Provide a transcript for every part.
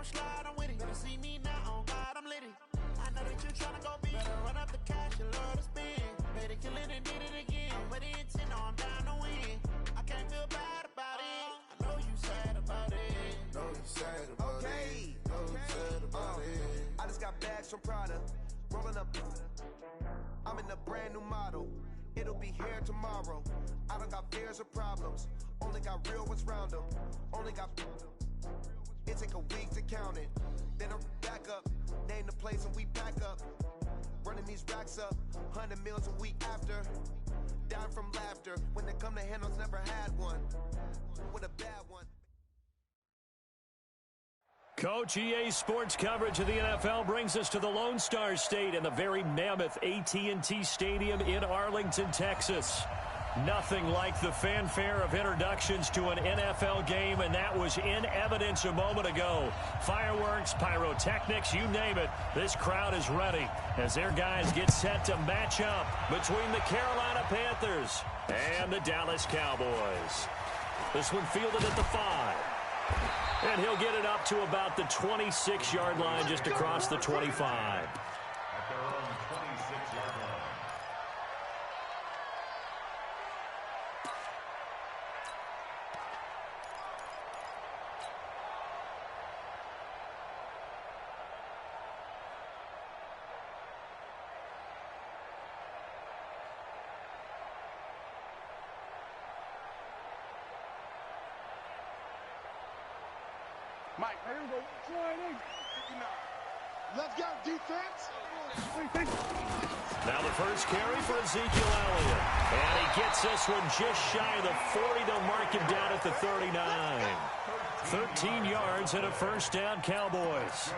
gon' slide, I'm with it. Better see me now, on God, I'm litty. I know that you tryna go big. Better run up the cash, you love to spend. Better kill it and did it again. I'm with it, no, I'm down to win. I can't feel bad about it. I know you sad about it. Know you sad about it. Know you sad about it. I just got bags from Prada. Rolling up. I'm in a brand new model. It'll be here tomorrow. I don't got fears or problems. Only got real ones round them. Only got. It take a week to count it. Then I'm back up. Name the place and we back up. Running these racks up. 100 meals a week after. Down from laughter. When they come to handles, never had one. With a bad one. Coach, EA Sports coverage of the NFL brings us to the Lone Star State and the very mammoth AT&T Stadium in Arlington, Texas. Nothing like the fanfare of introductions to an NFL game, and that was in evidence a moment ago. Fireworks, pyrotechnics, you name it. This crowd is ready as their guys get set to match up between the Carolina Panthers and the Dallas Cowboys. This one fielded at the 5. And he'll get it up to about the 26-yard line, just across the 25. At their own 26-yard line. Mike, here we go. Let's go, defense. Now the first carry for Ezekiel Elliott. And he gets this one just shy of the 40. They'll mark him down at the 39. 13 yards and a first down, Cowboys.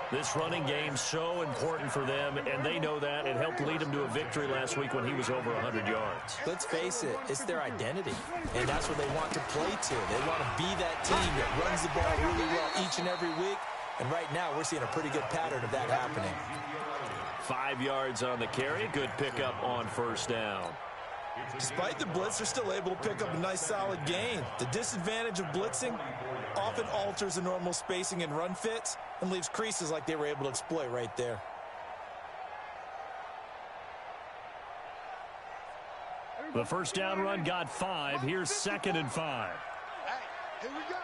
This running game's so important for them, and they know that. It helped lead them to a victory last week when he was over 100 yards. Let's face it, it's their identity, and that's what they want to play to. They want to be that team that runs the ball really well each and every week, and right now we're seeing a pretty good pattern of that happening. 5 yards on the carry. Good pickup on first down. Despite the blitz, they're still able to pick up a nice solid gain. The disadvantage of blitzing often alters the normal spacing and run fits and leaves creases like they were able to exploit right there. The first down run got 5. Here's 2nd and 5. Hey, here we go.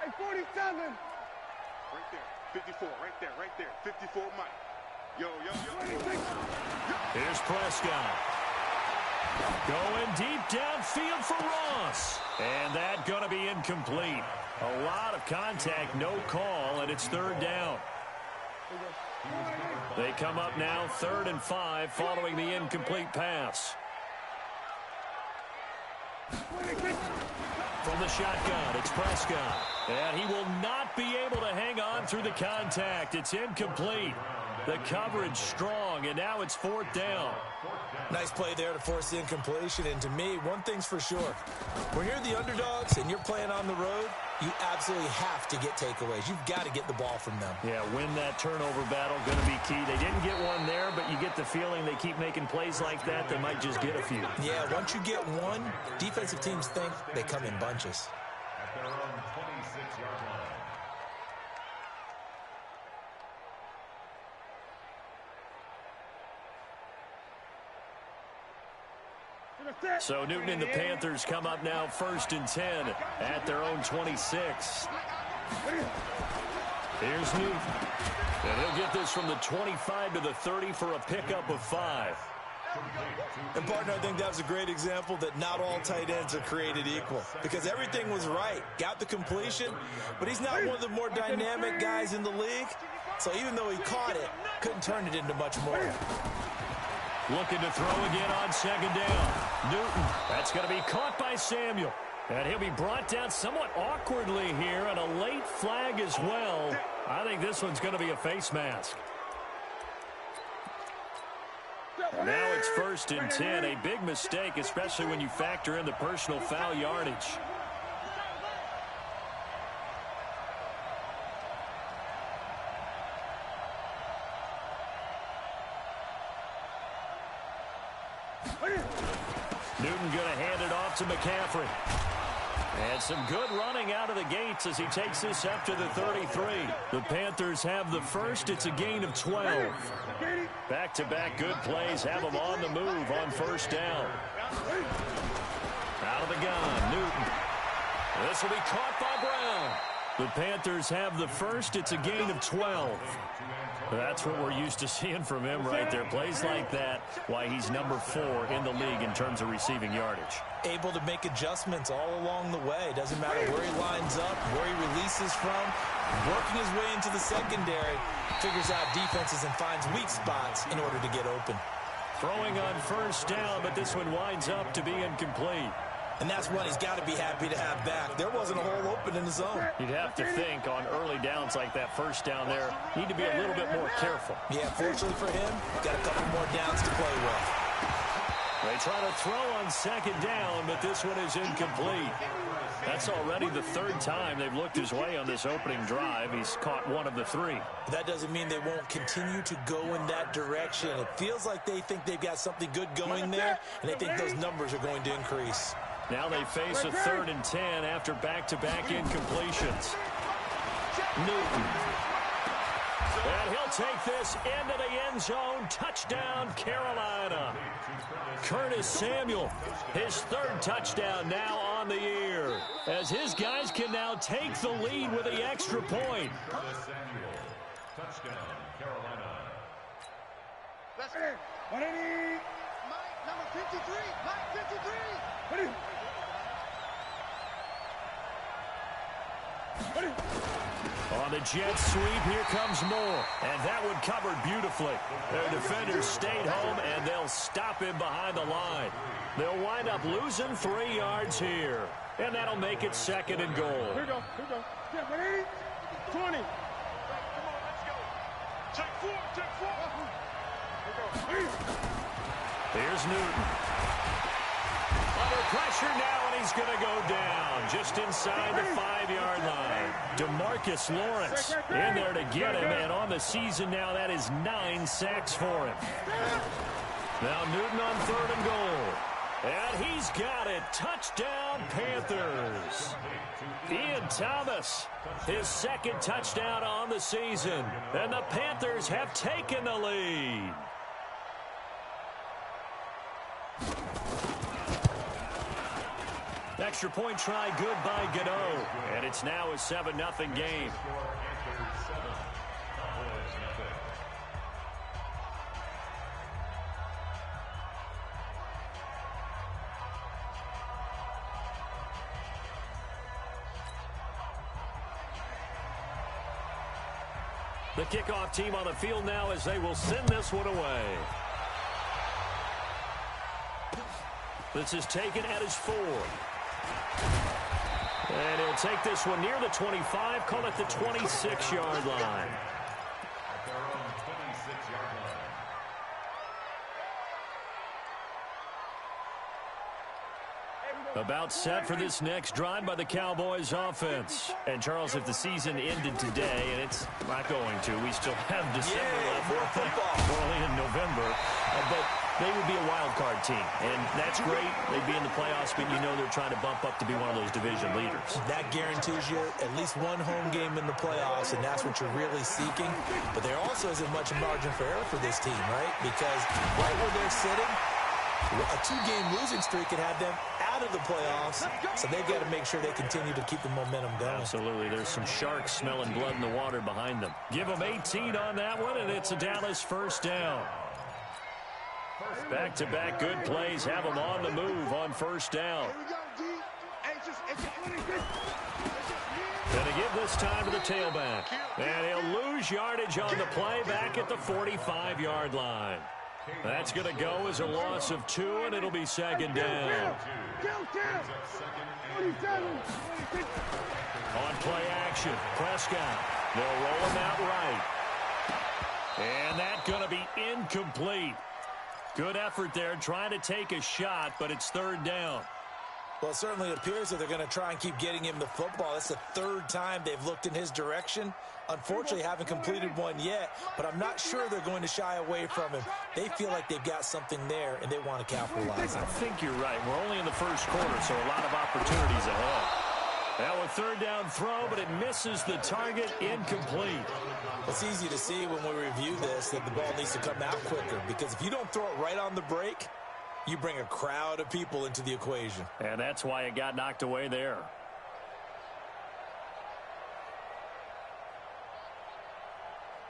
Hey, 47. Right there. 54, right there. 54, Mike. Yo. Here's Prescott. Going deep downfield for Ross. And that going to be incomplete. A lot of contact, no call, and it's 3rd down. They come up now 3rd and 5 following the incomplete pass. From the shotgun, it's Prescott. And he will not be able to hang on through the contact. It's incomplete. The coverage strong, and now it's 4th down. Nice play there to force the incompletion, and to me, one thing's for sure. When you're the underdogs and you're playing on the road, you absolutely have to get takeaways. You've got to get the ball from them. Yeah, win that turnover battle, going to be key. They didn't get one there, but you get the feeling they keep making plays like that, they might just get a few. Yeah, once you get one, defensive teams think they come in bunches. At their own 26-yard line. So Newton and the Panthers come up now 1st and 10 at their own 26. Here's Newton. And he'll get this from the 25 to the 30 for a pickup of 5. And, partner, I think that was a great example that not all tight ends are created equal, because everything was right. Got the completion, but he's not one of the more dynamic guys in the league. So even though he caught it, couldn't turn it into much more. Looking to throw again on 2nd down. Newton, that's going to be caught by Samuel. And he'll be brought down somewhat awkwardly here, and a late flag as well. I think this one's going to be a face mask. Now it's 1st and 10. A big mistake, especially when you factor in the personal foul yardage. Newton going to hand it off to McCaffrey. And some good running out of the gates as he takes this up to the 33. The Panthers have the first. It's a gain of 12. Back-to-back good plays have them on the move on first down. Out of the gun, Newton. This will be caught by Brown. The Panthers have the first. It's a gain of 12. That's what we're used to seeing from him right there. Plays like that, why he's number 4 in the league in terms of receiving yardage. Able to make adjustments all along the way. Doesn't matter where he lines up, where he releases from. Working his way into the secondary, figures out defenses and finds weak spots in order to get open. Throwing on first down, but this one winds up to be incomplete. And that's one he's got to be happy to have back. There wasn't a hole open in the zone. You'd have to think on early downs like that first down there, need to be a little bit more careful. Yeah, fortunately for him, got a couple more downs to play with. They try to throw on second down, but this one is incomplete. That's already the 3rd time they've looked his way on this opening drive. He's caught one of the 3. That doesn't mean they won't continue to go in that direction. It feels like they think they've got something good going there, and they think those numbers are going to increase. Now they face a 3rd and 10 after back-to-back incompletions. Newton. And he'll take this into the end zone. Touchdown, Carolina. Curtis Samuel, his 3rd touchdown now on the year, as his guys can now take the lead with the extra point. Touchdown, Carolina. Let's go. 180. Mike, number 53. Mike, 53. On the jet sweep, here comes Moore. And that one covered beautifully. Their defenders stayed home, and they'll stop him behind the line. They'll wind up losing 3 yards here. And that'll make it 2nd and goal. Here we go. Yeah, 180. 20. Come on, let's go. Take 4. Here we go. Here's Newton. Under pressure now, and he's going to go down just inside the 5-yard line. DeMarcus Lawrence in there to get him, and on the season now, that is 9 sacks for him. Now Newton on 3rd and goal. And he's got it. Touchdown, Panthers. Ian Thomas, his 2nd touchdown on the season. And the Panthers have taken the lead. Extra point try good by Gano. And it's now a 7-0 game. The kickoff team on the field now as they will send this one away. This is taken at his 4. And he'll take this one near the 25, call it the 26-yard line. At their own 26-yard line. About set for this next drive by the Cowboys offense. And Charles, if the season ended today, and it's not going to, we still have December left. We're only in November. But they would be a wild card team, and that's great. They'd be in the playoffs, but you know they're trying to bump up to be one of those division leaders. That guarantees you at least one home game in the playoffs, and that's what you're really seeking. But there also isn't much margin for error for this team, right? Because right where they're sitting, a 2-game losing streak could have them out of the playoffs, so they've got to make sure they continue to keep the momentum going. Absolutely. There's some sharks smelling blood in the water behind them. Give them 18 on that one, and it's a Dallas first down. Back-to-back good plays have them on the move on first down. Going to give this time to the tailback. And he'll lose yardage on the play back at the 45-yard line. That's going to go as a loss of 2, and it'll be 2nd down. On play action, Prescott. They'll roll him out right. And that's going to be incomplete. Good effort there trying to take a shot, but it's 3rd down. Well, it certainly appears that they're going to try and keep getting him the football. That's the third time they've looked in his direction. Unfortunately, haven't completed one yet, but I'm not sure they're going to shy away from him. They feel like they've got something there, and they want to capitalize on it. I think you're right. We're only in the first quarter, so a lot of opportunities ahead. Now a third down throw, but it misses the target, incomplete. It's easy to see when we review this that the ball needs to come out quicker, because if you don't throw it right on the break, you bring a crowd of people into the equation. And that's why it got knocked away there.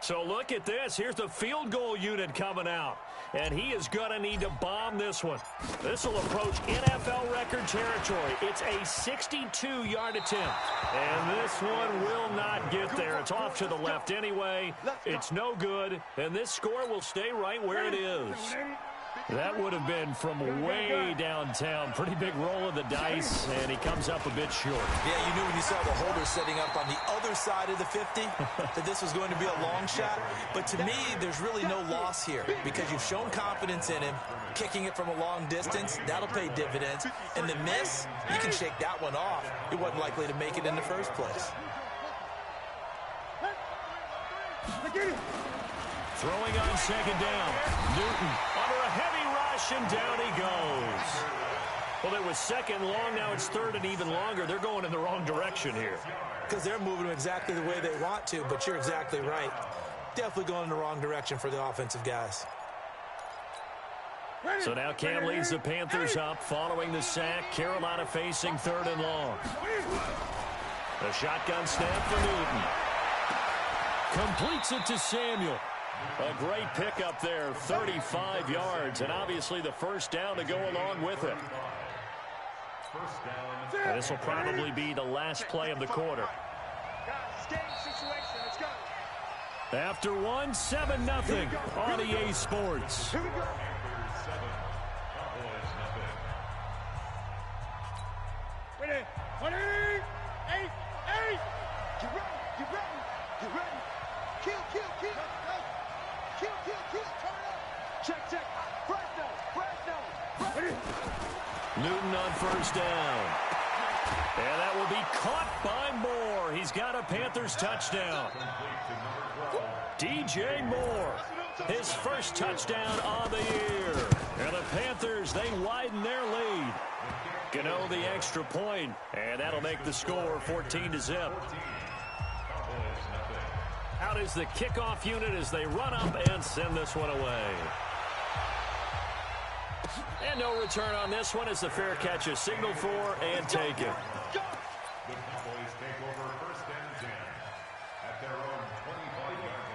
So look at this. Here's the field goal unit coming out. And he is going to need to bomb this one. This will approach NFL record territory. It's a 62-yard attempt. And this one will not get there. It's off to the left anyway. It's no good. And this score will stay right where it is. That would have been from way downtown. Pretty big roll of the dice, and he comes up a bit short. Yeah, you knew when you saw the holder setting up on the other side of the 50 that this was going to be a long shot. But to me, there's really no loss here because you've shown confidence in him. Kicking it from a long distance, that'll pay dividends. And the miss, you can shake that one off. He wasn't likely to make it in the first place. Throwing on second down. Newton under a heavy rush, and down he goes. Well, it was second long. Now it's third and even longer. They're going in the wrong direction here. Because they're moving exactly the way they want to, but you're exactly right. Definitely going in the wrong direction for the offensive guys. So now Cam leads the Panthers up following the sack. Carolina facing third and long. The shotgun snap for Newton. Completes it to Samuel. A great pickup there, 35 yards, and obviously the first down to go along with it. And this will probably be the last play of the quarter. After one, 7-0 on EA Sports. Newton on first down. And that will be caught by Moore. He's got a Panthers touchdown. DJ Moore, his first touchdown on the year. And the Panthers, they widen their lead. Gano the extra point, and that'll make the score 14-0. Out is the kickoff unit as they run up and send this one away. And no return on this one as the fair catch is signaled for and taken.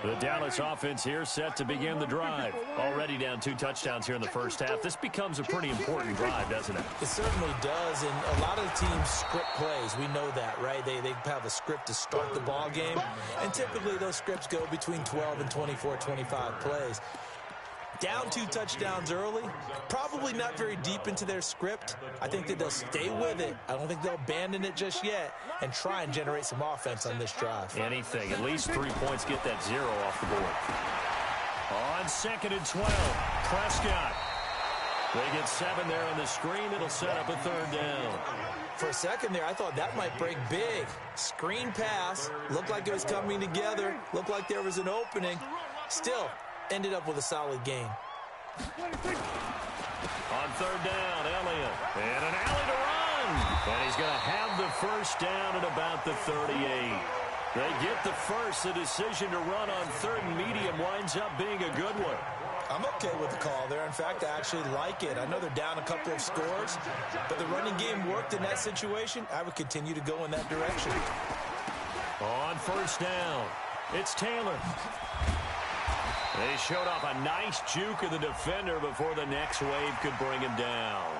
The Dallas offense here set to begin the drive. Already down 2 touchdowns here in the first half. This becomes a pretty important drive, doesn't it? It certainly does, and a lot of the teams script plays. We know that, right? They have a script to start the ball game, and typically those scripts go between 12 and 24, 25 plays. Down 2 touchdowns early, probably not very deep into their script. I think that they'll stay with it. I don't think they'll abandon it just yet and try and generate some offense on this drive. Anything. At least 3 points, get that 0 off the board. On 2nd and 12, Prescott. They get 7 there on the screen. It'll set up a third down. For a second there, I thought that might break big. Screen pass. Looked like it was coming together. Looked like there was an opening. Still, ended up with a solid gain. On third down, Elliott. And an alley to run. And he's going to have the first down at about the 38. They get the first. The decision to run on third and medium winds up being a good one. I'm okay with the call there. In fact, I actually like it. I know they're down a couple of scores, but the running game worked in that situation. I would continue to go in that direction. On first down, it's Taylor. They showed off a nice juke of the defender before the next wave could bring him down.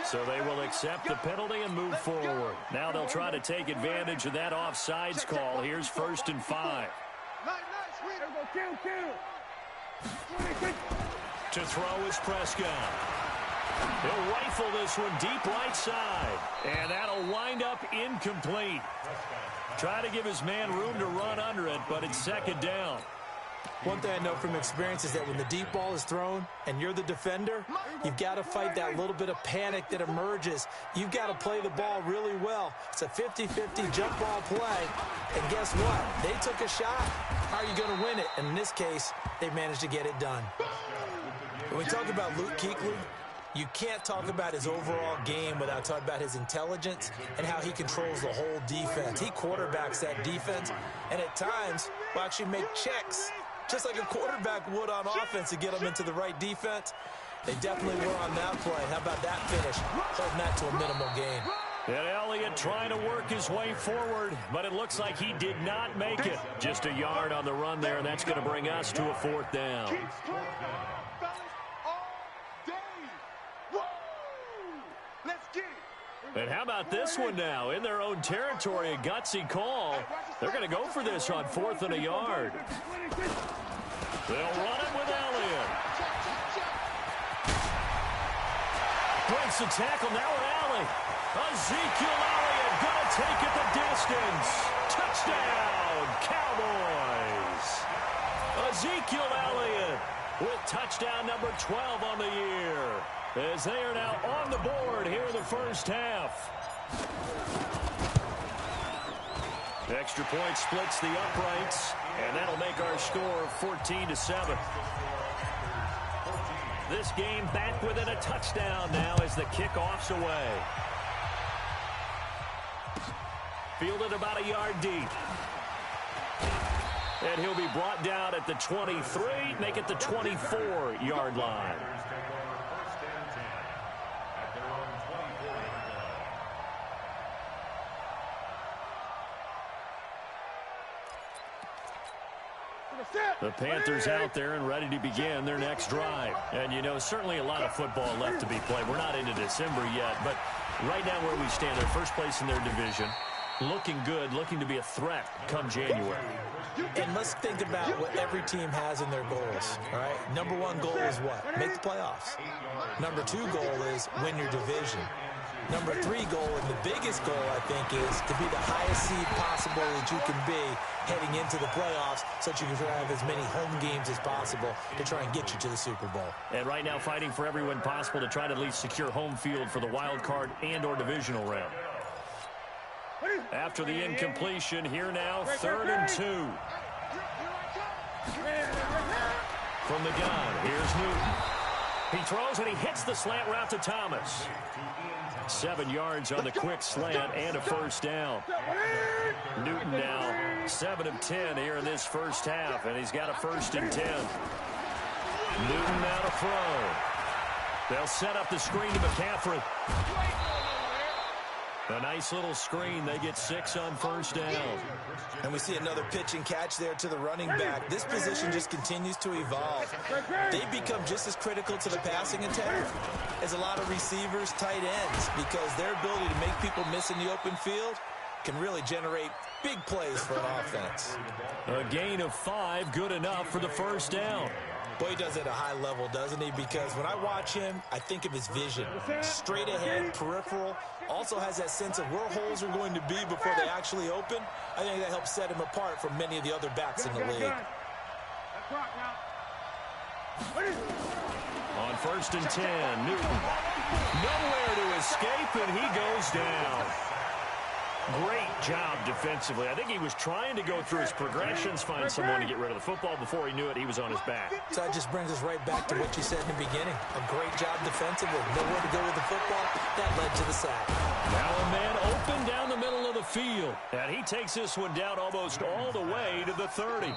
So they will accept the penalty and move forward. Now they'll try to take advantage of that offsides call. Here's 1st and 5. To throw is Prescott. He'll rifle this one deep right side. And that'll wind up incomplete. Try to give his man room to run under it, but it's 2nd down. One thing I know from experience is that when the deep ball is thrown and you're the defender, you've got to fight that little bit of panic that emerges. You've got to play the ball really well. It's a 50-50 jump ball play. And guess what? They took a shot. How are you going to win it? And in this case, they managed to get it done. When we talk about Luke Kuechly, you can't talk about his overall game without talking about his intelligence and how he controls the whole defense. He quarterbacks that defense, and at times will actually make checks, just like a quarterback would on offense to get them into the right defense. They definitely were on that play. How about that finish? Holding that to a minimal gain. And Elliott trying to work his way forward, but it looks like he did not make it. Just a yard on the run there, and that's going to bring us to a 4th down. And how about this one now? In their own territory, a gutsy call. They're going to go for this on 4th and a yard. They'll run it with Elliott. Breaks the tackle now with Alley. Ezekiel Elliott going to take it the distance. Touchdown, Cowboys. Ezekiel Elliott with touchdown number 12 on the year, as they are now on the board here in the first half. Extra point splits the uprights, and that'll make our score 14-7. This game back within a touchdown now as the kickoff's away. Fielded about a yard deep. And he'll be brought down at the 23, make it the 24-yard line. The Panthers out there and ready to begin their next drive. And, you know, certainly a lot of football left to be played. We're not into December yet, but right now where we stand, they're first place in their division. Looking good, looking to be a threat come January. And let's think about what every team has in their goals, all right? Number 1 goal is what? Make the playoffs. Number 2 goal is win your division. Number 3 goal, and the biggest goal, I think, is to be the highest seed possible that you can be heading into the playoffs so that you can have as many home games as possible to try and get you to the Super Bowl. And right now fighting for every win possible to try to at least secure home field for the wild card and or divisional round. After the incompletion, here now, 3rd and 2. From the gun, here's Newton. He throws and he hits the slant route to Thomas. 7 yards on the quick slant and a first down. Newton now 7 of 10 here in this first half, and he's got a 1st and 10. Newton now to throw. They'll set up the screen to McCaffrey. A nice little screen. They get 6 on 1st down. And we see another pitch and catch there to the running back. This position just continues to evolve. They become just as critical to the passing attack as a lot of receivers, tight ends, because their ability to make people miss in the open field can really generate big plays for an offense. A gain of 5, good enough for the 1st down. Boy, he does it at a high level, doesn't he? Because when I watch him, I think of his vision. Straight ahead, peripheral. Also has that sense of where holes are going to be before they actually open. I think that helps set him apart from many of the other backs in the league. On 1st and 10, Newton. Nowhere to escape, and he goes down. Great job defensively. I think he was trying to go through his progressions, find someone to get rid of the football. Before he knew it, he was on his back. So that just brings us right back to what you said in the beginning. A great job defensively. Nowhere to go with the football. That led to the sack. Now a man open down the middle of the field. And he takes this one down almost all the way to the 30.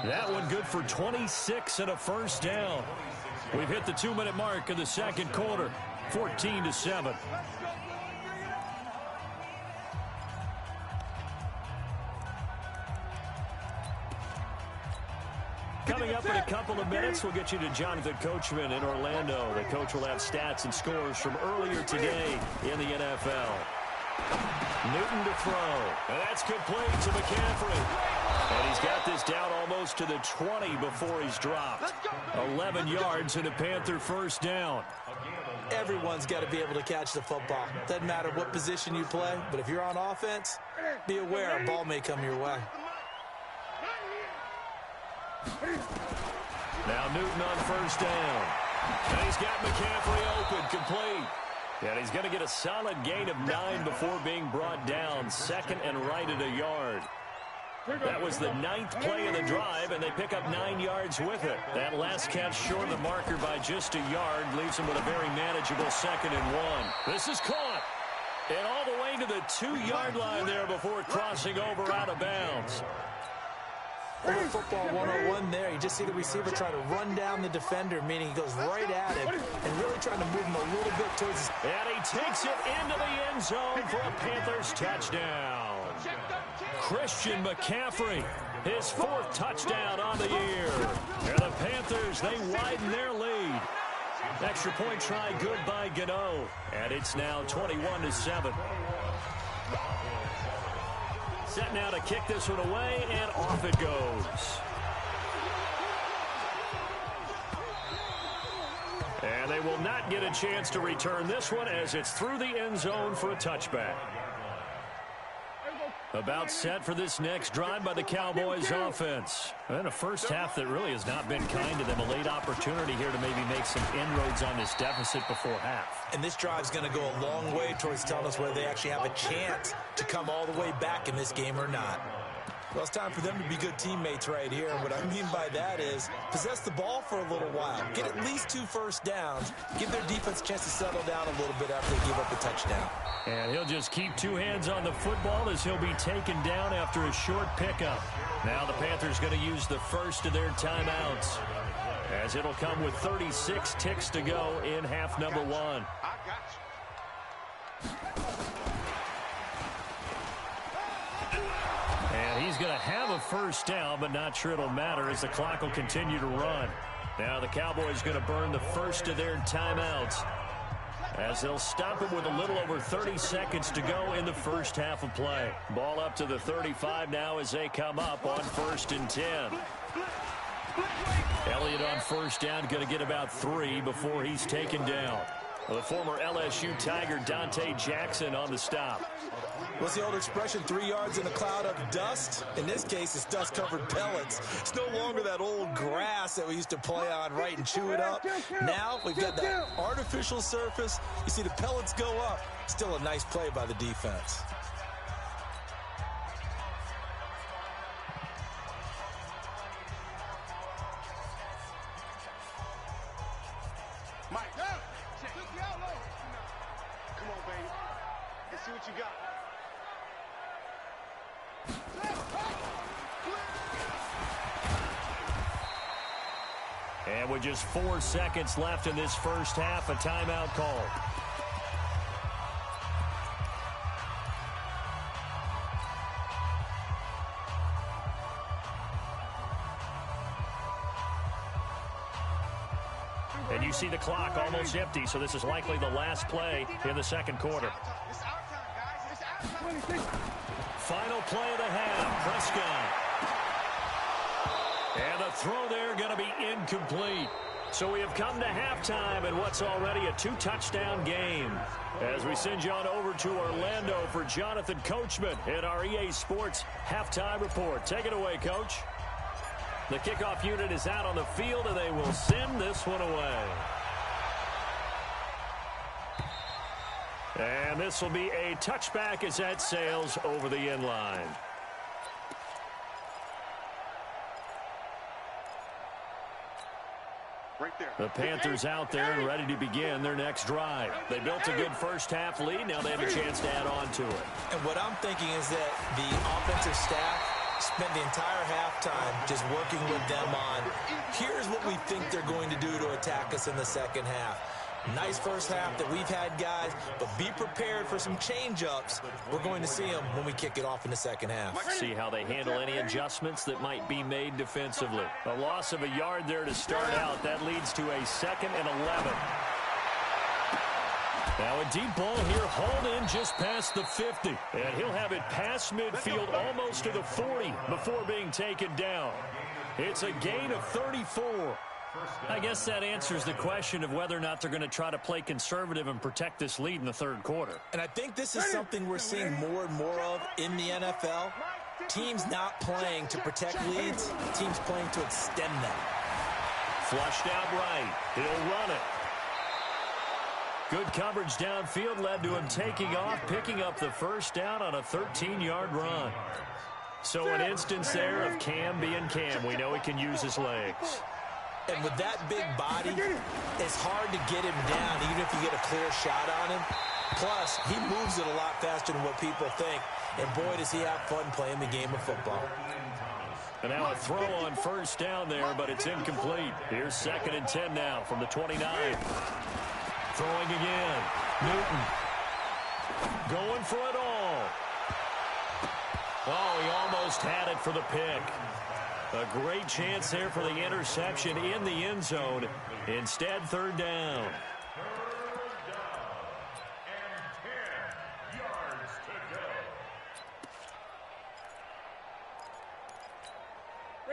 That one good for 26 and a 1st down. We've hit the 2-minute mark in the 2nd quarter. 14-7. Coming up in a couple of minutes, we'll get you to Jonathan Coachman in Orlando. The coach will have stats and scores from earlier today in the NFL. Newton to throw. And that's complete to McCaffrey. And he's got this down almost to the 20 before he's dropped. 11 yards and a Panther 1st down. Everyone's got to be able to catch the football. Doesn't matter what position you play, but if you're on offense, be aware a ball may come your way. Now Newton on first down. And he's got McCaffrey open, complete. And he's going to get a solid gain of 9 before being brought down. Second and right at a yard. That was the 9th play of the drive, and they pick up 9 yards with it. That last catch short of the marker by just a yard leaves them with a very manageable 2nd and 1. This is caught. And all the way to the 2-yard line there before crossing over out of bounds. Football 101 there. You just see the receiver try to run down the defender, meaning he goes right at him and really trying to move him a little bit towards his... And he takes it into the end zone for a Panthers touchdown. Christian McCaffrey, his 4th touchdown on the year. And the Panthers, they widen their lead. Extra point try good by Gano. And it's now 21-7. Set now to kick this one away, and off it goes. And they will not get a chance to return this one as it's through the end zone for a touchback. About set for this next drive by the Cowboys offense. And a first half that really has not been kind to them. A late opportunity here to maybe make some inroads on this deficit before half. And this drive's going to go a long way towards telling us whether they actually have a chance to come all the way back in this game or not. Well, it's time for them to be good teammates right here. And what I mean by that is possess the ball for a little while. Get at least 2 first downs. Give their defense a chance to settle down a little bit after they give up a touchdown. And he'll just keep 2 hands on the football as he'll be taken down after a short pickup. Now the Panthers going to use the first of their timeouts, as it'll come with 36 ticks to go in half number 1. And he's going to have a first down, but not sure it'll matter as the clock will continue to run. Now the Cowboys going to burn the first of their timeouts, as they'll stop him with a little over 30 seconds to go in the first half of play. Ball up to the 35 now as they come up on 1st and 10. Elliott on first down, going to get about 3 before he's taken down. The former LSU Tiger Dante Jackson on the stop. What's the old expression, 3 yards in a cloud of dust? In this case, it's dust-covered pellets. It's no longer that old grass that we used to play on, right, and chew it up. Now we've got that artificial surface. You see the pellets go up. Still a nice play by the defense. Mike, check it out, low. Come on, baby. Let's see what you got. And with just 4 seconds left in this first half, a timeout call. And you see the clock almost empty, so this is likely the last play in the second quarter. It's our time, guys. It's our time. Final play of the half, Prescott. And the throw there going to be incomplete. So we have come to halftime in what's already a 2-touchdown game. As we send you on over to Orlando for Jonathan Coachman in our EA Sports Halftime Report. Take it away, Coach. The kickoff unit is out on the field, and they will send this one away. And this will be a touchback as that sails over the end line. Right there. The Panthers out there and ready to begin their next drive. They built a good first half lead. Now they have a chance to add on to it. And what I'm thinking is that the offensive staff spent the entire halftime just working with them on, here's what we think they're going to do to attack us in the second half. Nice first half that we've had, guys, but be prepared for some change-ups. We're going to see them when we kick it off in the second half. See how they handle any adjustments that might be made defensively. A loss of a yard there to start out. That leads to a 2nd and 11. Now a deep ball here, hauled in just past the 50. And he'll have it past midfield almost to the 40 before being taken down. It's a gain of 34. I guess that answers the question of whether or not they're going to try to play conservative and protect this lead in the third quarter. And I think this is something we're seeing more and more of in the NFL. Teams not playing to protect leads, teams playing to extend them. Flushed out right. He'll run it. Good coverage downfield led to him taking off, picking up the first down on a 13-yard run. So an instance there of Cam being Cam. We know he can use his legs. And with that big body, it's hard to get him down, even if you get a clear shot on him. Plus, he moves it a lot faster than what people think. And boy, does he have fun playing the game of football. And now a throw on first down there, but it's incomplete. Here's 2nd and 10 now from the 29. Throwing again. Newton. Going for it all. Oh, he almost had it for the pick. A great chance there for the interception in the end zone. Instead, 3rd down.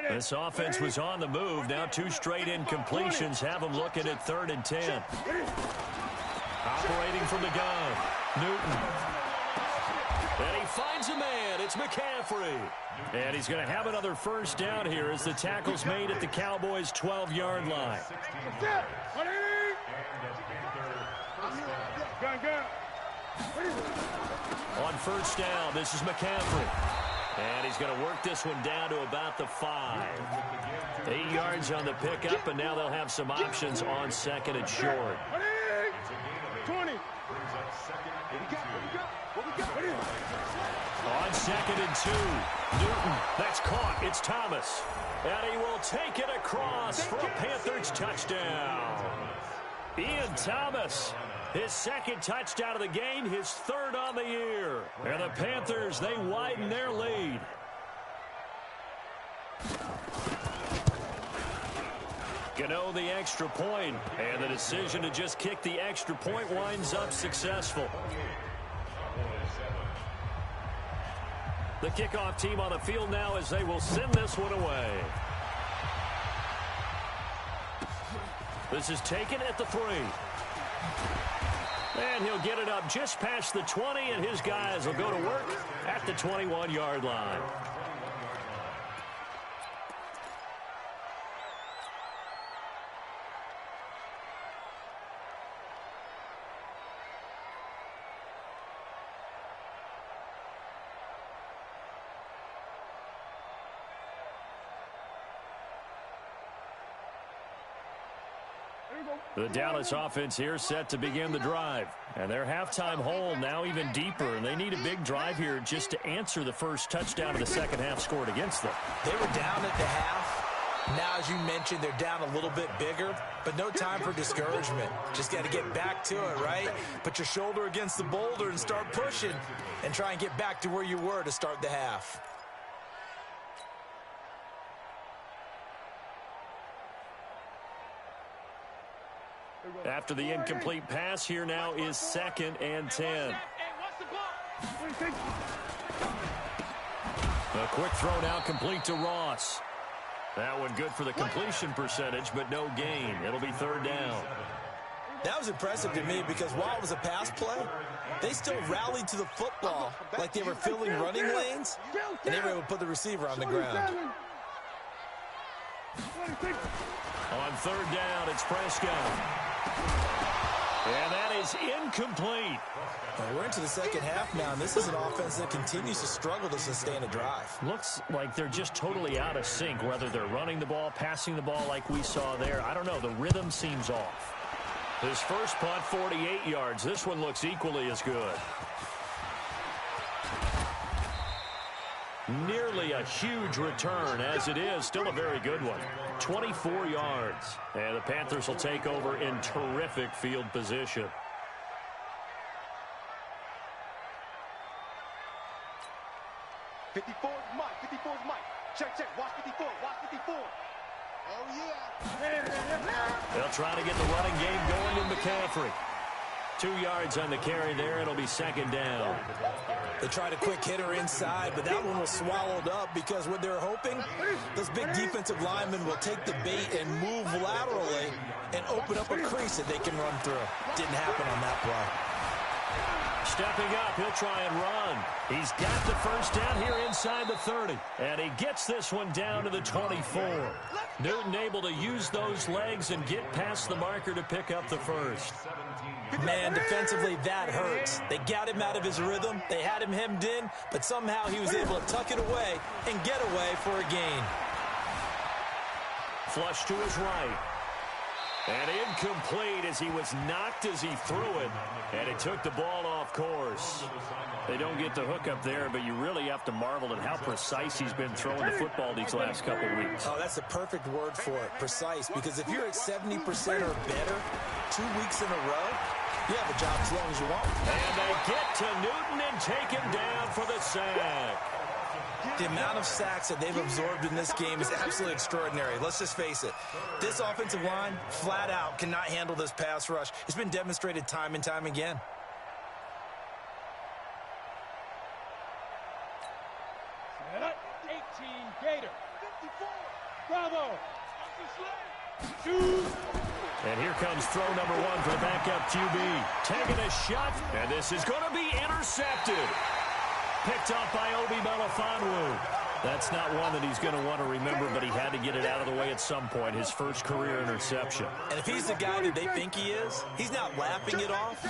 This offense was on the move. Now 2 straight incompletions have them looking at 3rd and 10. Operating from the gun. Newton. And he finds a man. It's McCaffrey. And he's going to have another first down here as the tackle's made at the Cowboys' 12-yard line. On first down, this is McCaffrey. And he's going to work this one down to about the 5. 8 yards on the pickup, and now they'll have some options on 2nd and short. 20. On 2nd and 2, Newton, that's caught. It's Thomas. And he will take it across for a Panthers touchdown. Ian Thomas, his 2nd touchdown of the game, his 3rd on the year. And the Panthers, they widen their lead. Gano the extra point, and the decision to just kick the extra point winds up successful. The kickoff team on the field now as they will send this one away. This is taken at the 3. And he'll get it up just past the 20, and his guys will go to work at the 21-yard line. The Dallas offense here set to begin the drive. And their halftime hole now even deeper. And they need a big drive here just to answer the first touchdown of the second half scored against them. They were down at the half. Now, as you mentioned, they're down a little bit bigger. But no time for discouragement. Just got to get back to it, right? Put your shoulder against the boulder and start pushing. And try and get back to where you were to start the half. After the incomplete pass, here now is 2nd and 10. A quick throw now complete to Ross. That one good for the completion percentage, but no gain. It'll be 3rd down. That was impressive to me because while it was a pass play, they still rallied to the football like they were filling running lanes, and they were able to put the receiver on the ground. On 3rd down, it's Prescott. And that is incomplete. Well, we're into the second half now, and this is an offense that continues to struggle to sustain a drive. Looks like they're just totally out of sync, whether they're running the ball, passing the ball like we saw there. I don't know. The rhythm seems off. His first punt, 48 yards. This one looks equally as good. Nearly a huge return, as it is. Still a very good one. 24 yards. And the Panthers will take over in terrific field position. '54's Mike. Check. Watch 54. Oh, yeah. They'll try to get the running game going with McCaffrey. 2 yards on the carry there. It'll be 2nd down. They tried a quick hitter inside, but that one was swallowed up because what they're hoping, those big defensive linemen will take the bait and move laterally and open up a crease that they can run through. Didn't happen on that play. Stepping up, he'll try and run. He's got the first down here inside the 30. And he gets this one down to the 24. Newton able to use those legs and get past the marker to pick up the first. Man, defensively, that hurts. They got him out of his rhythm. They had him hemmed in, but somehow he was able to tuck it away and get away for a gain. Flush to his right. And incomplete as he was knocked as he threw it. And it took the ball off course. They don't get the hook up there, but you really have to marvel at how precise he's been throwing the football these last couple weeks. Oh, that's the perfect word for it, precise. Because if you're at 70% or better 2 weeks in a row, you have a job as long as you want. And they get to Newton and take him down for the sack. The amount of sacks that they've absorbed in this game is absolutely extraordinary. Let's just face it. This offensive line, flat out, cannot handle this pass rush. It's been demonstrated time and time again. Set up. 18 Gator. 54. Bravo. And here comes throw number one for the backup QB. Taking a shot, and this is going to be intercepted. Picked off by Obi Melifonwu. That's not one that he's going to want to remember, but he had to get it out of the way at some point, his first career interception. And if he's the guy that they think he is, he's not laughing it off,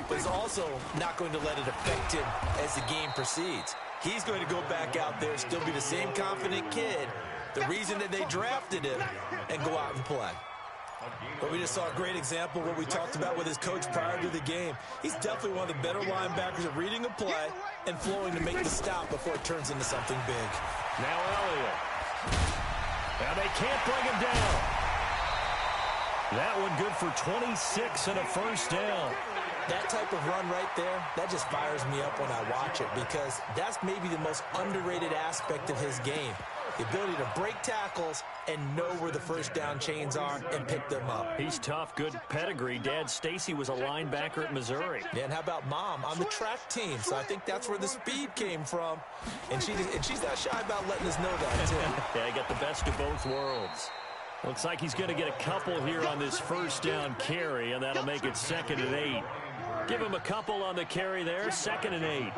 but he's also not going to let it affect him as the game proceeds. He's going to go back out there, still be the same confident kid, the reason that they drafted him, and go out and play. But we just saw a great example of what we talked about with his coach prior to the game. He's definitely one of the better linebackers at reading a play and flowing to make the stop before it turns into something big. Now Elliott. Now they can't bring him down. That one good for 26 and a first down. That type of run right there, that just fires me up when I watch it because that's maybe the most underrated aspect of his game. The ability to break tackles and know where the first down chains are and pick them up. He's tough, good pedigree. Dad Stacy was a linebacker at Missouri. Yeah, and how about Mom on the track team? So I think that's where the speed came from. And she's not shy about letting us know that, too. Yeah, he got the best of both worlds. Looks like he's going to get a couple here on this first down carry, and that'll make it 2nd and 8. Give him a couple on the carry there, 2nd and 8.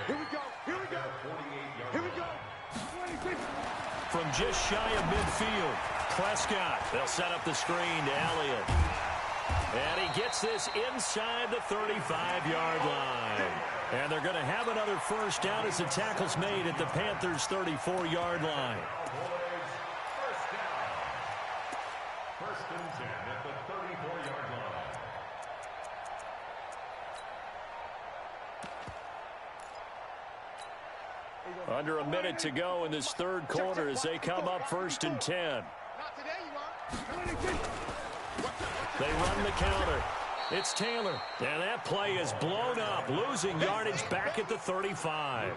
Here we go. Here we go. Here we go. From just shy of midfield, Prescott. They'll set up the screen to Elliott. And he gets this inside the 35-yard line. And they're going to have another first down as the tackle's made at the Panthers' 34-yard line. First and 10 at the 34-yard line. Under a minute to go in this third quarter as they come up 1st and 10. They run the counter. It's Taylor. And that play is blown up, losing yardage back at the 35.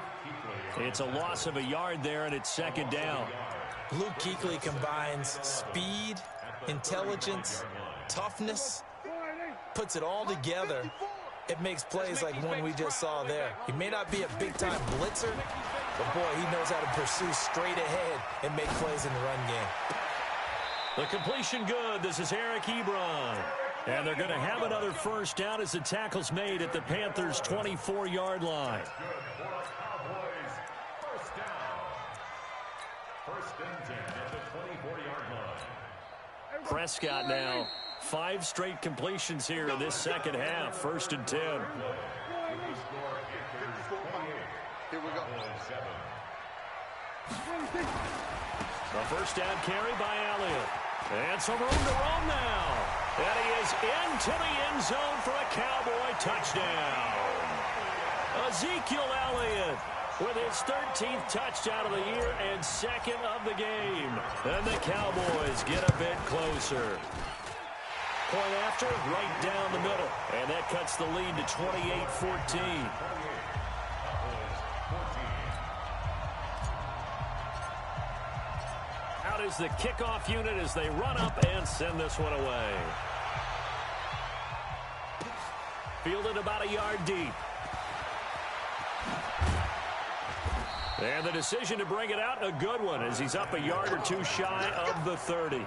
It's a loss of a yard there, and it's 2nd down. Luke Kuechly combines speed, intelligence, toughness, puts it all together. It makes plays like one we just saw there. He may not be a big-time blitzer, but, boy, he knows how to pursue straight ahead and make plays in the run game. The completion good. This is Eric Ebron. And they're going to have another first down as the tackle's made at the Panthers' 24-yard line. First down. First and 10 at the 24-yard line. Prescott now. 5 straight completions here in this second half. 1st and 10. Here we go. A first down carry by Elliott. And some room to roam now. And he is into the end zone for a Cowboy touchdown. Ezekiel Elliott with his 13th touchdown of the year and 2nd of the game. And the Cowboys get a bit closer. Point after, right down the middle. And that cuts the lead to 28-14. Out is the kickoff unit as they run up and send this one away. Fielded about a yard deep. And the decision to bring it out, a good one, as he's up a yard or two shy of the 30.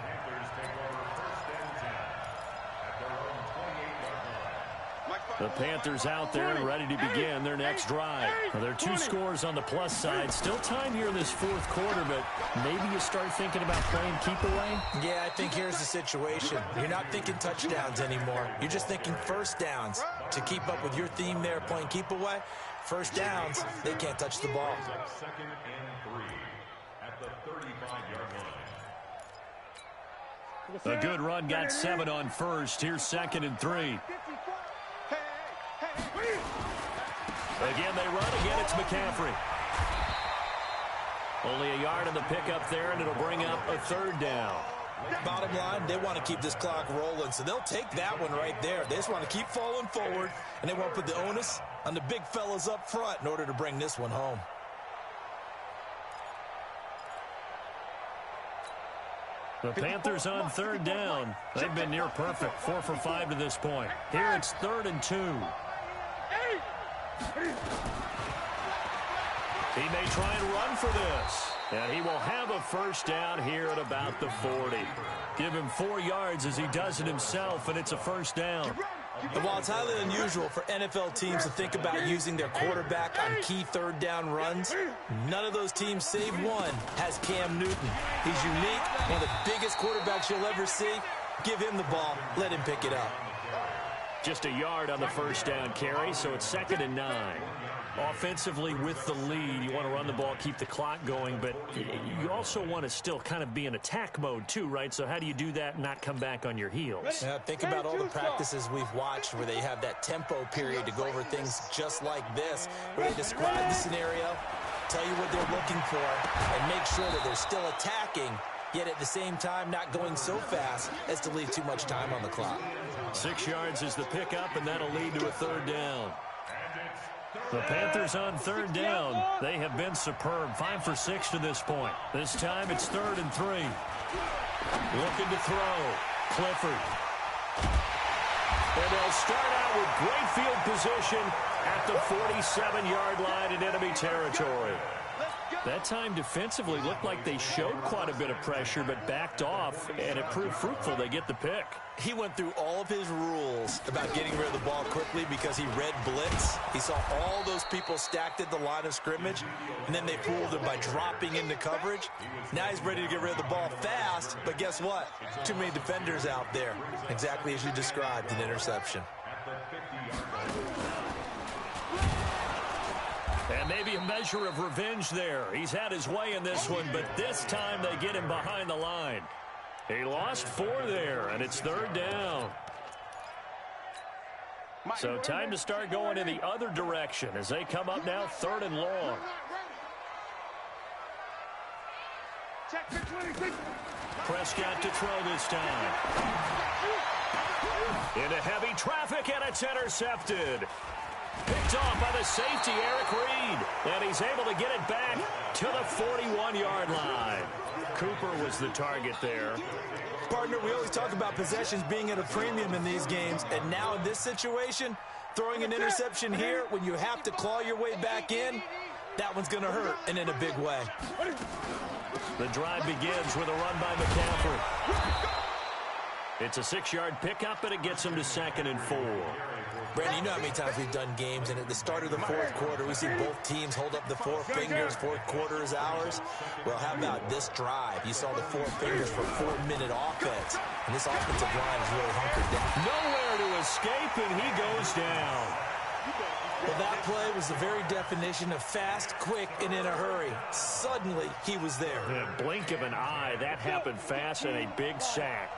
Mike The Panthers out there and ready to begin their next drive. Well, there are 2 scores on the plus side. Still time here in this 4th quarter, but maybe you start thinking about playing keep away? Yeah, I think here's the situation. You're not thinking touchdowns anymore. You're just thinking first downs. To keep up with your theme there, playing keep away, first downs, they can't touch the ball. 2nd and 3 at the 35-yard line. A good run got 7 on first. Here's 2nd and 3. Again, they run. Again, it's McCaffrey. Only a yard on the pickup there, and it'll bring up a 3rd down. Bottom line, they want to keep this clock rolling, so they'll take that one right there. They just want to keep falling forward, and they want to put the onus on the big fellas up front in order to bring this one home. The Panthers on 3rd down. They've been near perfect, 4 for 5 to this point. Here it's 3rd and 2. He may try and run for this. And he will have a first down here at about the 40. Give him 4 yards as he does it himself, and it's a first down. And while it's highly unusual for NFL teams to think about using their quarterback on key 3rd down runs, none of those teams, save one, has Cam Newton. He's unique, one of the biggest quarterbacks you'll ever see. Give him the ball. Let him pick it up. Just a yard on the first down carry, so it's 2nd and 9. Offensively with the lead, you want to run the ball, keep the clock going, but you also want to still kind of be in attack mode too, right? So how do you do that and not come back on your heels? Yeah, think about all the practices we've watched where they have that tempo period to go over things just like this, where they describe the scenario, tell you what they're looking for, and make sure that they're still attacking, yet at the same time not going so fast as to leave too much time on the clock. 6 yards is the pickup, and that'll lead to a 3rd down. The Panthers on 3rd down. They have been superb. 5 for 6 to this point. This time it's 3rd and 3. Looking to throw. Clifford. And they'll start out with great field position at the 47-yard line in enemy territory. That time defensively looked like they showed quite a bit of pressure but backed off, and it proved fruitful. They get the pick. He went through all of his rules about getting rid of the ball quickly because he read blitz. He saw all those people stacked at the line of scrimmage, and then they fooled him by dropping into coverage. Now he's ready to get rid of the ball fast, but guess what? Too many defenders out there. Exactly as you described, an interception. And maybe a measure of revenge there. He's had his way in this one, but this time they get him behind the line. He lost 4 there, and it's 3rd down. So time to start going in the other direction as they come up now 3rd and long. Prescott to throw this time. Into heavy traffic, and it's intercepted. Picked off by the safety, Eric Reed. And he's able to get it back to the 41-yard line. Cooper was the target there. Partner, we always talk about possessions being at a premium in these games, and now in this situation, throwing an interception here when you have to claw your way back in, that one's going to hurt, and in a big way. The drive begins with a run by McCaffrey. It's a 6-yard pickup, and it gets him to 2nd and 4. Brandon, you know how many times we've done games, and at the start of the 4th quarter, we see both teams hold up the 4 fingers. 4th quarter is ours. Well, how about this drive? You saw the 4 fingers for 4-minute offense, and this offensive line is really hunkered down. Nowhere to escape, and he goes down. Well, that play was the very definition of fast, quick, and in a hurry. Suddenly, he was there. In a blink of an eye, that happened fast, and a big sack.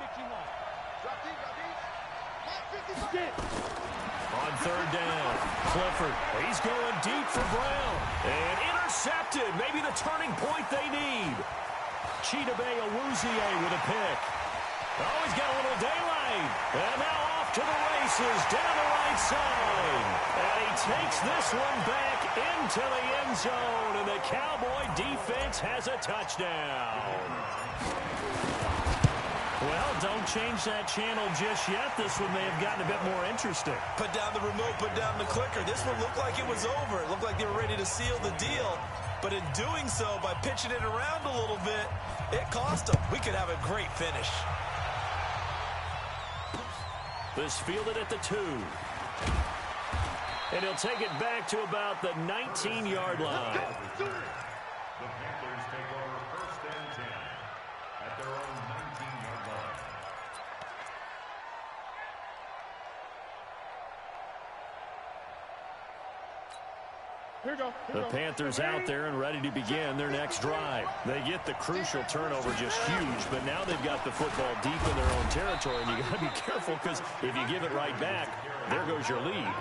On 3rd down, Clifford, he's going deep for Brown. And intercepted, maybe the turning point they need. Chidobe Awuzie with a pick. Oh, he's got a little daylight. And now off to the races down the right side. And he takes this one back into the end zone. And the Cowboy defense has a touchdown. Well, don't change that channel just yet. This one may have gotten a bit more interesting. Put down the remote, put down the clicker. This one looked like it was over. It looked like they were ready to seal the deal. But in doing so, by pitching it around a little bit, it cost them. We could have a great finish. This fielded at the 2. And he'll take it back to about the 19-yard line. The Panthers take over 1st and 10 at their own 19-yard line. The Panthers out there and ready to begin their next drive. They get the crucial turnover just huge, but now they've got the football deep in their own territory, and you got to be careful because if you give it right back, there goes your lead.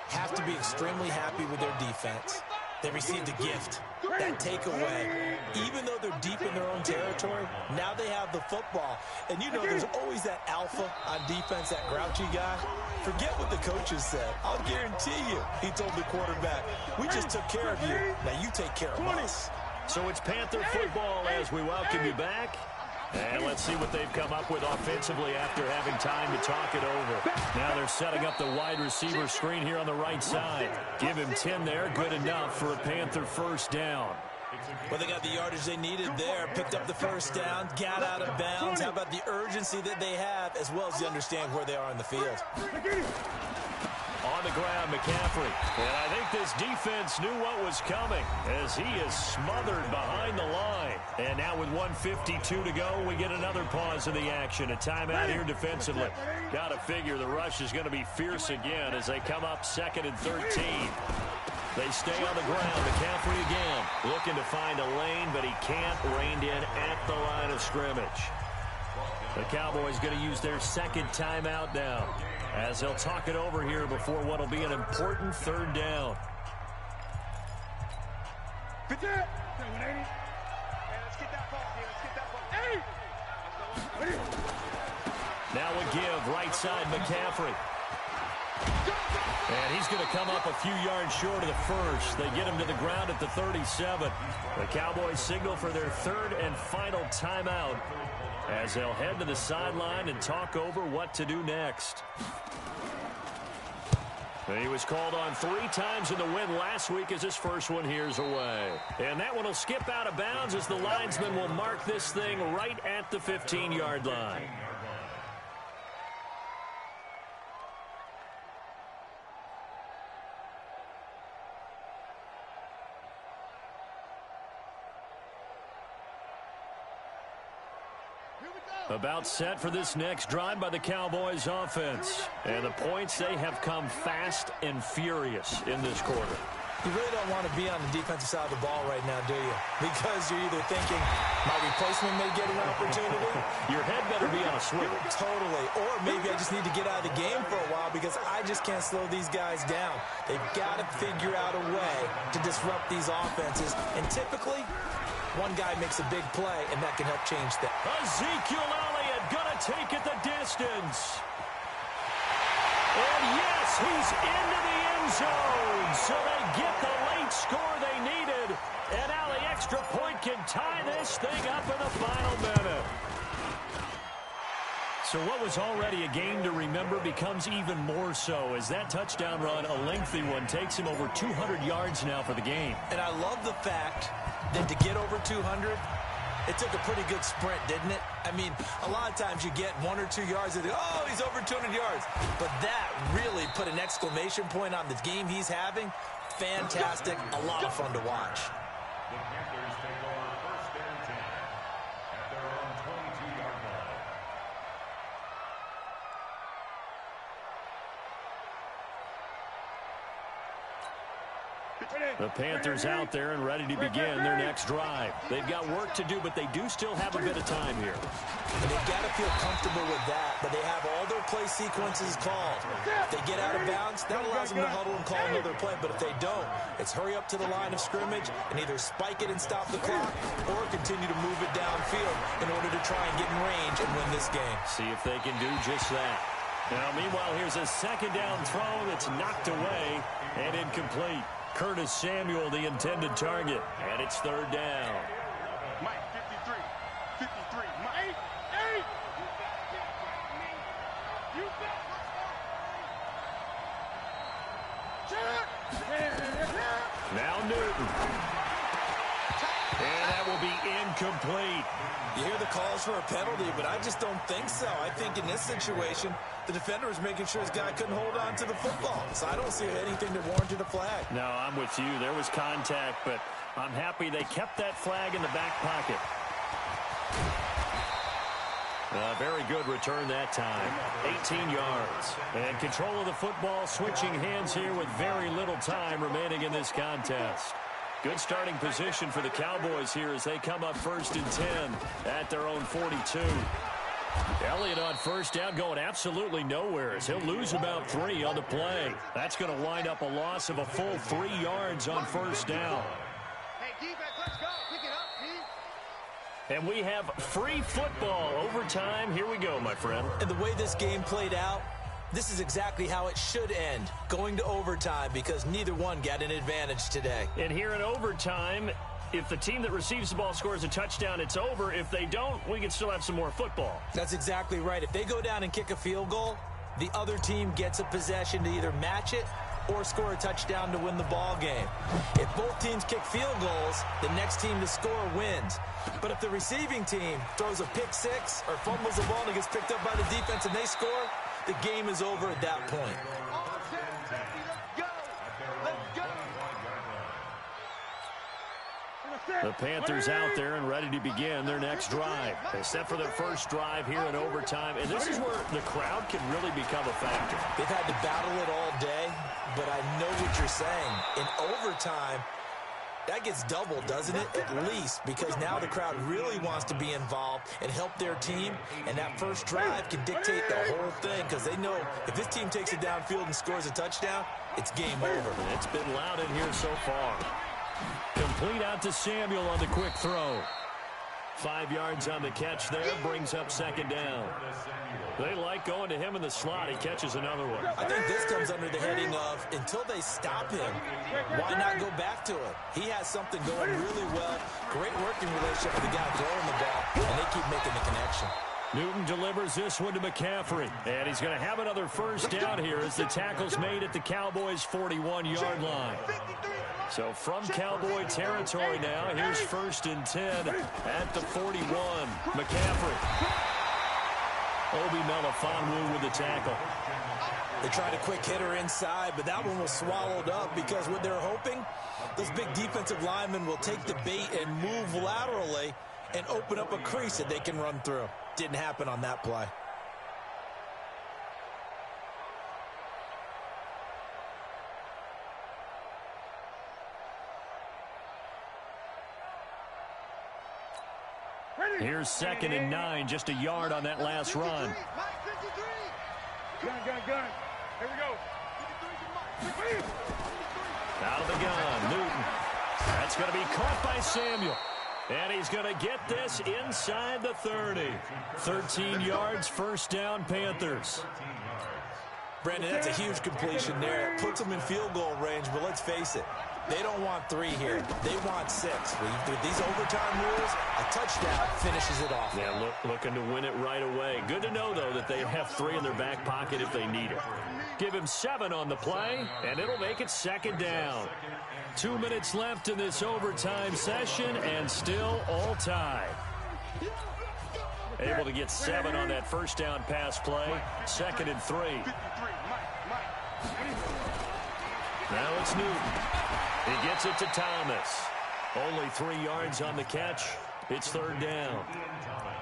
Have to be extremely happy with their defense. They received a gift. That takeaway, even though they're deep in their own territory, now they have the football. And you know there's always that alpha on defense, that grouchy guy. Forget what the coaches said. I'll guarantee you, he told the quarterback, we just took care of you. Now you take care of us. So it's Panther football as we welcome you back. And let's see what they've come up with offensively after having time to talk it over. Now they're setting up the wide receiver screen here on the right side. Give him 10 there, good enough for a Panther first down. Well, they got the yardage they needed there, picked up the first down, got out of bounds. How about the urgency that they have, as well as they understand where they are in the field? On the ground, McCaffrey. And I think this defense knew what was coming as he is smothered behind the line. And now with 1:52 to go, we get another pause in the action. A timeout here defensively. Got to figure the rush is going to be fierce again as they come up 2nd and 13. They stay on the ground. McCaffrey again looking to find a lane, but he can't. Reined in at the line of scrimmage. The Cowboys going to use their second timeout now as they'll talk it over here before what will be an important 3rd down. Now a give, right side McCaffrey. And he's going to come up a few yards short of the first. They get him to the ground at the 37. The Cowboys signal for their 3rd and final timeout as they'll head to the sideline and talk over what to do next. He was called on 3 times in the win last week as his first one here's away. And that one will skip out of bounds as the linesman will mark this thing right at the 15-yard line. About set for this next drive by the Cowboys offense. And the points, they have come fast and furious in this quarter. You really don't want to be on the defensive side of the ball right now, do you? Because you're either thinking, my replacement may get an opportunity. Your head better be on a swivel. Totally. Or maybe I just need to get out of the game for a while because I just can't slow these guys down. They've got to figure out a way to disrupt these offenses. And typically, one guy makes a big play, and that can help change that. Ezekiel Elliott gonna take it the distance. And yes, he's into the end zone. So they get the late score they needed. And now the extra point can tie this thing up in the final minute. So what was already a game to remember becomes even more so as that touchdown run, a lengthy one, takes him over 200 yards now for the game. And I love the fact that to get over 200, it took a pretty good sprint, didn't it? I mean, a lot of times you get 1 or 2 yards and oh, he's over 200 yards. But that really put an exclamation point on the game he's having. Fantastic. A lot of fun to watch. The Panthers take over 1st and 10 at their own 22-yard line. The Panthers out there and ready to begin their next drive. They've got work to do, but they do still have a bit of time here. And they've got to feel comfortable with that, but they have all their play sequences called. If they get out of bounds, that allows them to huddle and call another play, but if they don't, it's hurry up to the line of scrimmage and either spike it and stop the clock or continue to move it downfield in order to try and get in range and win this game. See if they can do just that. Now, meanwhile, here's a 2nd down throw that's knocked away and incomplete. Curtis Samuel, the intended target, and it's 3rd down. Mike, 53, Mike. Hey! Now Newton. And that will be incomplete. You hear the calls for a penalty, but I just don't think so. I think in this situation, the defender was making sure his guy couldn't hold on to the football. So I don't see anything that warranted a flag. No, I'm with you. There was contact, but I'm happy they kept that flag in the back pocket. Very good return that time. 18 yards. And control of the football, switching hands here with very little time remaining in this contest. Good starting position for the Cowboys here as they come up 1st and 10 at their own 42. Elliott on first down going absolutely nowhere as he'll lose about 3 on the play. That's going to wind up a loss of a full 3 yards on first down. Hey, defense, let's go. Pick it up, Pete. And we have free football overtime. Here we go, my friend. And the way this game played out, this is exactly how it should end, going to overtime, because neither one got an advantage today. And here in overtime, if the team that receives the ball scores a touchdown, it's over. If they don't, we can still have some more football. That's exactly right. If they go down and kick a field goal, the other team gets a possession to either match it or score a touchdown to win the ball game. If both teams kick field goals, the next team to score wins. But if the receiving team throws a pick six or fumbles the ball and it gets picked up by the defense and they score, the game is over at that point. The Panthers out there and ready to begin their next drive. They set for their first drive here in overtime. And this is where the crowd can really become a factor. They've had to battle it all day, but I know what you're saying. In overtime, that gets doubled, doesn't it? At least, because now the crowd really wants to be involved and help their team, and that first drive can dictate the whole thing because they know if this team takes it downfield and scores a touchdown, it's game over. It's been loud in here so far. Complete out to Samuel on the quick throw. 5 yards on the catch there, brings up second down. They like going to him in the slot. He catches another one. I think this comes under the heading of, until they stop him, why not go back to it? He has something going really well. Great working relationship with the guy throwing the ball, and they keep making the connection. Newton delivers this one to McCaffrey. And he's going to have another first down here as the tackle's made at the Cowboys' 41-yard line. So from Cowboy territory now, here's 1st and 10 at the 41. McCaffrey. Obi Melifonwu with the tackle. They tried a quick hitter inside, but that one was swallowed up because what they're hoping, those big defensive linemen will take the bait and move laterally and open up a crease that they can run through. Didn't happen on that play. Here's 2nd and 9, just a yard on that last run. Gun. Here we go. Out of the gun, Newton. That's going to be caught by Samuel. And he's going to get this inside the 30. 13 yards, first down, Panthers. Brandon, that's a huge completion there. It puts them in field goal range, but let's face it, they don't want 3 here. They want 6. With these overtime rules, a touchdown finishes it off. Yeah, looking to win it right away. Good to know, though, that they have 3 in their back pocket if they need it. Give him 7 on the play, and it'll make it second down. 2 minutes left in this overtime session, and still all tied. Able to get 7 on that first down pass play. 2nd and 3. Now it's Newton. He gets it to Thomas. Only 3 yards on the catch. It's 3rd down.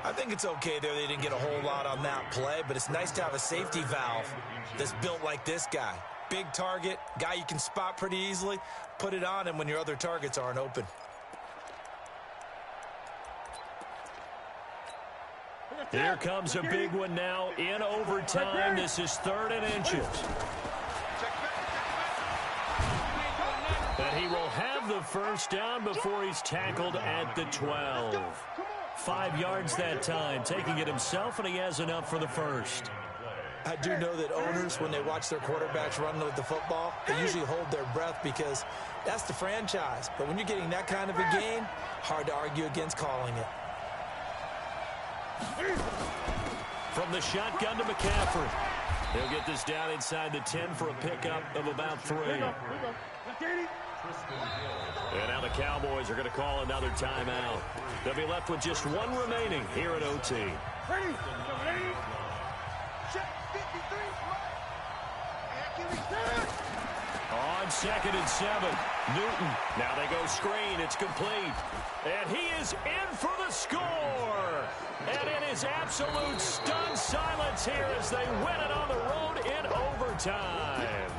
I think it's okay there. They didn't get a whole lot on that play, but it's nice to have a safety valve that's built like this guy. Big target, guy you can spot pretty easily. Put it on him when your other targets aren't open. Here comes a big one now in overtime. This is 3rd and inches. And he will have the first down before he's tackled at the 12. 5 yards that time, taking it himself, and he has enough for the first. I do know that owners, when they watch their quarterbacks run with the football, they usually hold their breath because that's the franchise. But when you're getting that kind of a game, hard to argue against calling it. From the shotgun to McCaffrey. He'll get this down inside the 10 for a pickup of about 3. And now the Cowboys are going to call another timeout. They'll be left with just one remaining here at OT. Ready? Check 53. On 2nd and 7, Newton. Now they go screen. It's complete. And he is in for the score. And it is absolute stunned silence here as they win it on the road in overtime.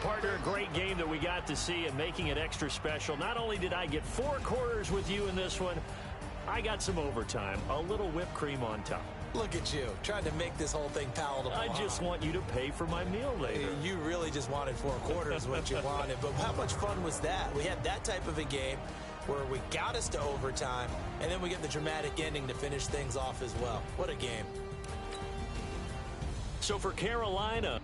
Partner, a great game that we got to see and making it extra special. Not only did I get 4 quarters with you in this one, I got some overtime, a little whipped cream on top. Look at you, trying to make this whole thing palatable. I just want you to pay for my meal later. You really just wanted 4 quarters, what you wanted. But how much fun was that? We had that type of a game where we got us to overtime, and then we get the dramatic ending to finish things off as well. What a game. So for Carolina...